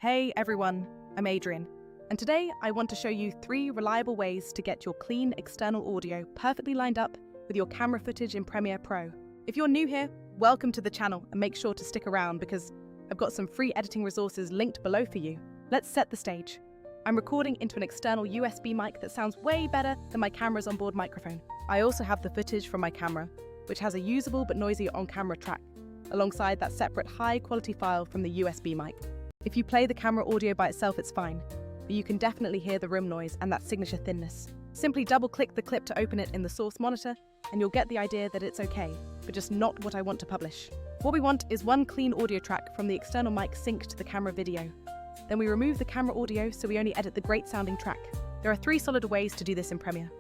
Hey everyone, I'm Adrien, and today I want to show you 3 reliable ways to get your clean external audio perfectly lined up with your camera footage in Premiere Pro. If you're new here, welcome to the channel and make sure to stick around because I've got some free editing resources linked below for you. Let's set the stage. I'm recording into an external USB mic that sounds way better than my camera's onboard microphone. I also have the footage from my camera, which has a usable but noisy on-camera track, alongside that separate high-quality file from the USB mic. If you play the camera audio by itself, it's fine, but you can definitely hear the room noise and that signature thinness. Simply double-click the clip to open it in the source monitor, and you'll get the idea that it's okay, but just not what I want to publish. What we want is one clean audio track from the external mic synced to the camera video. Then we remove the camera audio so we only edit the great-sounding track. There are 3 solid ways to do this in Premiere: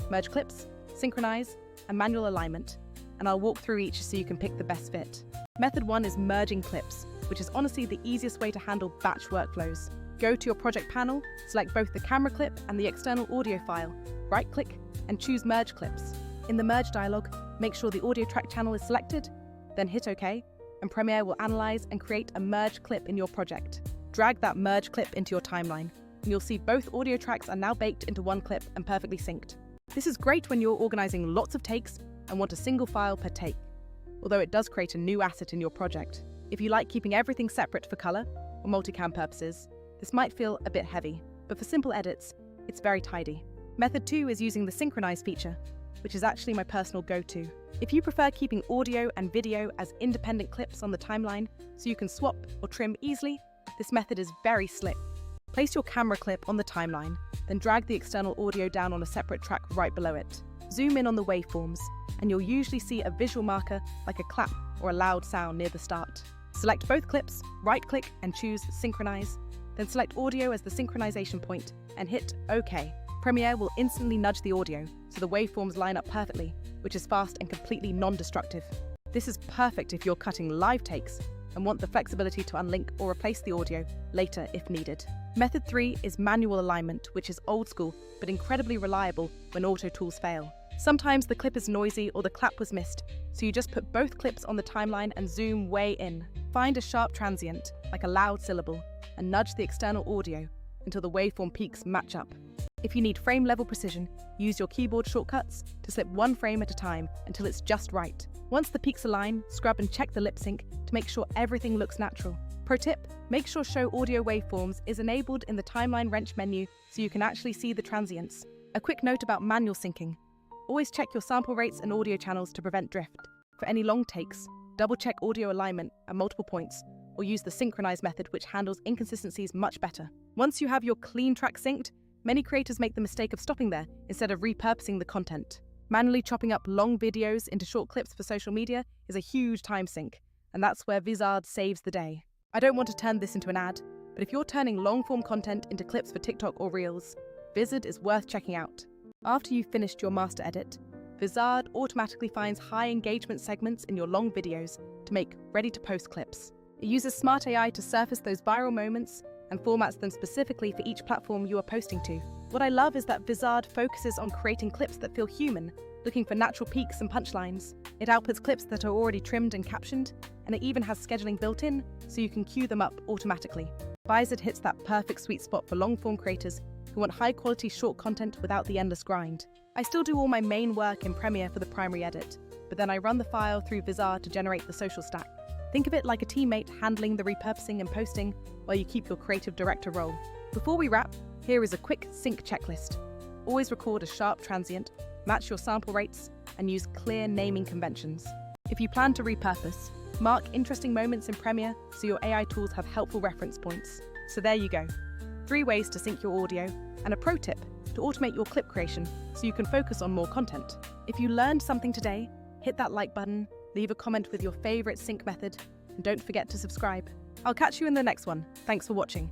merge clips, synchronize, and manual alignment, and I'll walk through each so you can pick the best fit. Method 1 is merging clips, which is honestly the easiest way to handle batch workflows. Go to your project panel, select both the camera clip and the external audio file, right-click, and choose Merge Clips. In the Merge dialog, make sure the audio track channel is selected, then hit OK, and Premiere will analyze and create a merge clip in your project. Drag that merge clip into your timeline, and you'll see both audio tracks are now baked into one clip and perfectly synced. This is great when you're organizing lots of takes and want a single file per take, although it does create a new asset in your project. If you like keeping everything separate for color or multicam purposes, this might feel a bit heavy, but for simple edits, it's very tidy. Method 2 is using the Synchronize feature, which is actually my personal go-to. If you prefer keeping audio and video as independent clips on the timeline so you can swap or trim easily, this method is very slick. Place your camera clip on the timeline, then drag the external audio down on a separate track right below it. Zoom in on the waveforms, and you'll usually see a visual marker like a clap or a loud sound near the start. Select both clips, right-click and choose Synchronize, then select audio as the synchronization point and hit OK. Premiere will instantly nudge the audio so the waveforms line up perfectly, which is fast and completely non-destructive. This is perfect if you're cutting live takes and want the flexibility to unlink or replace the audio later if needed. Method 3 is manual alignment, which is old school but incredibly reliable when auto tools fail. Sometimes the clip is noisy or the clap was missed, so you just put both clips on the timeline and zoom way in. Find a sharp transient, like a loud syllable, and nudge the external audio until the waveform peaks match up. If you need frame-level precision, use your keyboard shortcuts to slip one frame at a time until it's just right. Once the peaks align, scrub and check the lip sync to make sure everything looks natural. Pro tip, make sure Show Audio Waveforms is enabled in the timeline wrench menu so you can actually see the transients. A quick note about manual syncing. Always check your sample rates and audio channels to prevent drift. For any long takes, double-check audio alignment at multiple points, or use the Synchronize method, which handles inconsistencies much better. Once you have your clean track synced, many creators make the mistake of stopping there instead of repurposing the content. Manually chopping up long videos into short clips for social media is a huge time sink, and that's where Vizard saves the day. I don't want to turn this into an ad, but if you're turning long-form content into clips for TikTok or Reels, Vizard is worth checking out. After you've finished your master edit, Vizard automatically finds high engagement segments in your long videos to make ready-to-post clips. It uses smart AI to surface those viral moments and formats them specifically for each platform you are posting to. What I love is that Vizard focuses on creating clips that feel human, looking for natural peaks and punchlines. It outputs clips that are already trimmed and captioned, and it even has scheduling built in so you can queue them up automatically. Vizard hits that perfect sweet spot for long-form creators who want high-quality short content without the endless grind. I still do all my main work in Premiere for the primary edit, but then I run the file through Vizard to generate the social stack. Think of it like a teammate handling the repurposing and posting while you keep your creative director role. Before we wrap, here is a quick sync checklist. Always record a sharp transient, match your sample rates, and use clear naming conventions. If you plan to repurpose, mark interesting moments in Premiere so your AI tools have helpful reference points. So there you go. 3 ways to sync your audio, and a pro tip to automate your clip creation so you can focus on more content. If you learned something today, hit that like button, leave a comment with your favorite sync method, and don't forget to subscribe. I'll catch you in the next one. Thanks for watching.